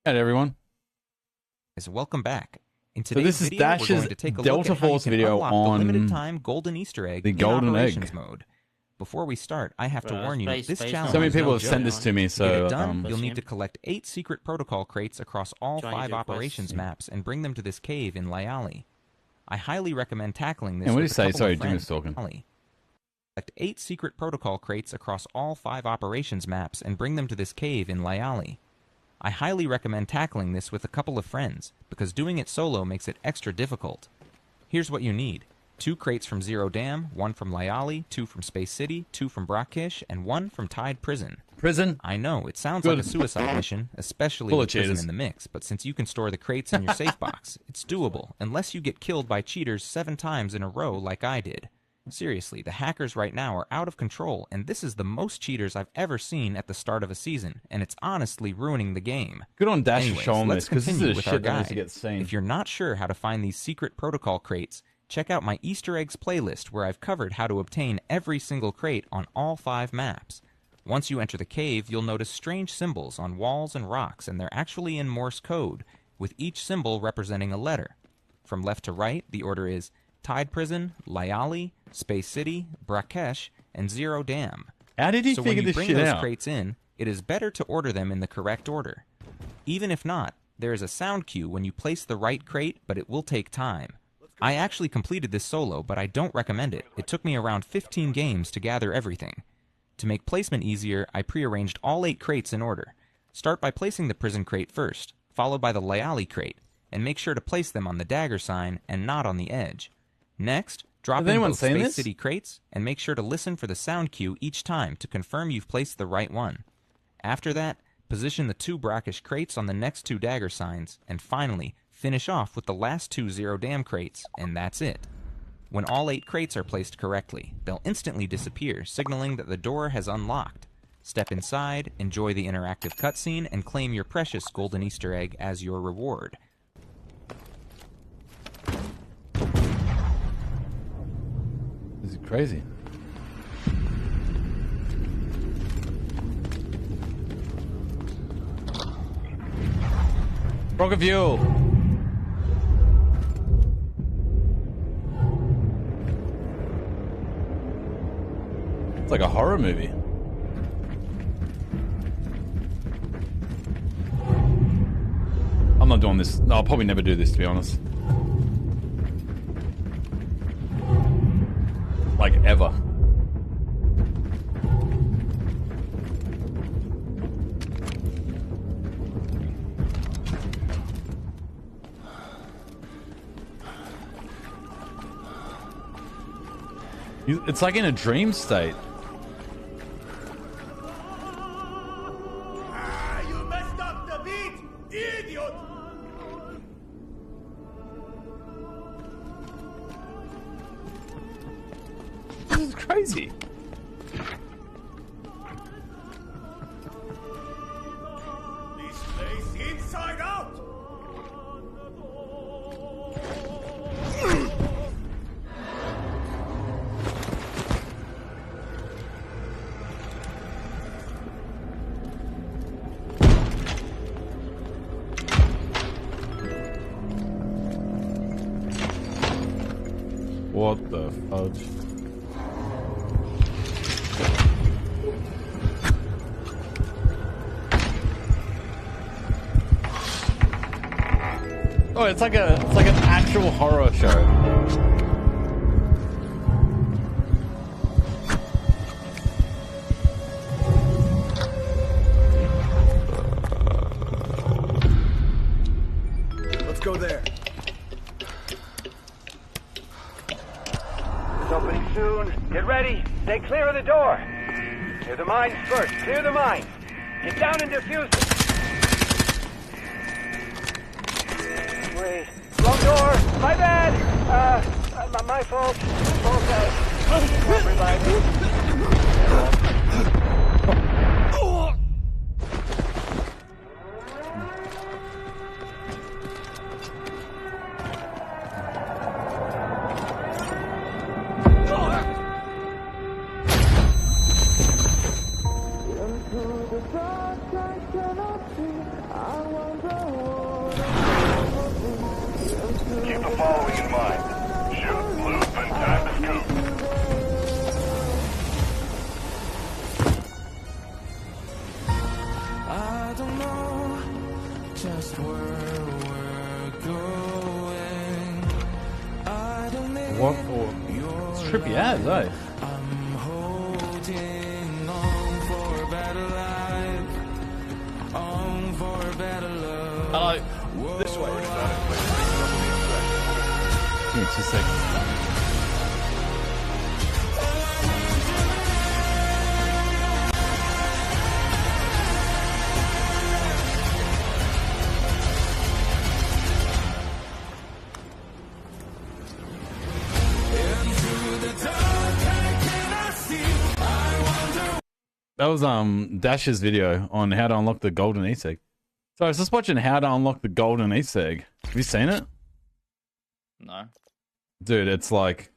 Hey everyone. Welcome back. In So today's this is video, we're Dash's going to take a look Delta at how you Force can video unlock the on limited time golden Easter egg the in golden operations egg. mode. Before we start, I have to Well, warn you, space- this space challenge So many is people no have joke. sent this to me, To get so it done, you'll Listen. need to collect 8 secret protocol crates across all Trying to 5 do operations quests. maps and bring them to this cave in Lyali. I highly recommend tackling this And what do with you a say? couple Sorry, of Jimmy's friends. talking. Collect 8 secret protocol crates across all 5 operations maps and bring them to this cave in Lyali. I highly recommend tackling this with a couple of friends, because doing it solo makes it extra difficult. Here's what you need. 2 crates from Zero Dam, 1 from Lyali, 2 from Space City, 2 from Brackish, and 1 from Tide Prison. Prison? I know, it sounds Good. like a suicide mission, especially Full of with Prison cheaters. in the mix, but since you can store the crates in your safe box, it's doable, unless you get killed by cheaters 7 times in a row like I did. Seriously, the hackers right now are out of control, and this is the most cheaters I've ever seen at the start of a season, and it's honestly ruining the game. Good on Dash for Anyways, showing let's this, because this is continue a with our shit that needs to guide. get seen. If you're not sure how to find these secret protocol crates, check out my Easter eggs playlist where I've covered how to obtain every single crate on all 5 maps. Once you enter the cave, you'll notice strange symbols on walls and rocks, and they're actually in Morse code, with each symbol representing a letter. From left to right, the order is Tide Prison, Lyali, Space City, Brackesh, and Zero Dam. How did he So when figure you this bring shit those out? crates in, it is better to order them in the correct order. Even if not, there is a sound cue when you place the right crate, but it will take time. I actually completed this solo, but I don't recommend it. It took me around 15 games to gather everything. To make placement easier, I prearranged all 8 crates in order. Start by placing the prison crate first, followed by the Lyali crate, and make sure to place them on the dagger sign and not on the edge. Next, drop Has in anyone both seen Space this? City crates and make sure to listen for the sound cue each time to confirm you've placed the right one. After that, position the 2 brackish crates on the next 2 dagger signs, and finally, finish off with the last 2 Zero Dam crates, and that's it. When all 8 crates are placed correctly, they'll instantly disappear, signaling that the door has unlocked. Step inside, enjoy the interactive cutscene, and claim your precious golden Easter egg as your reward. This is crazy. Rocket fuel. It's like a horror movie. I'm not doing this. No, I'll probably never do this, to be honest. Like, ever. It's like in a dream state. You messed up the beat, idiot! This is crazy. This place inside out! What the fudge? Oh, it's like an actual horror show. Let's go there. It's opening soon. Get ready. Stay clear of the door. Clear the mines first. Clear the mines. Get down and defuse them. Wait. Wrong door. My bad. My fault. Keep the following in mind. Shoot, loop, and time to scoop. I don't know just where we're going. I don't need What for? It's trippy ads, eh? I'm holding on for a better life, on for a better love. Hello. This way. Give me 2 seconds. That was Dash's video on how to unlock the golden Easter egg. So I was just watching how to unlock the golden Easter egg. Have you seen it? No. Dude, it's like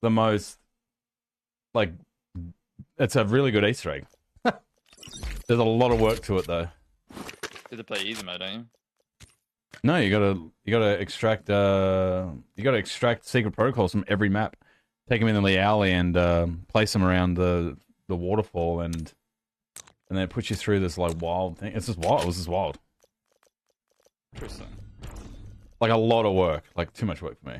the most like it's a really good Easter egg. There's a lot of work to it though. You have to play easy mode, don't you? No, you gotta extract secret protocols from every map. Take them in the alley and place them around the waterfall and then it puts you through this like wild thing. It's just wild. It was just wild. Interesting. Like a lot of work. Like too much work for me.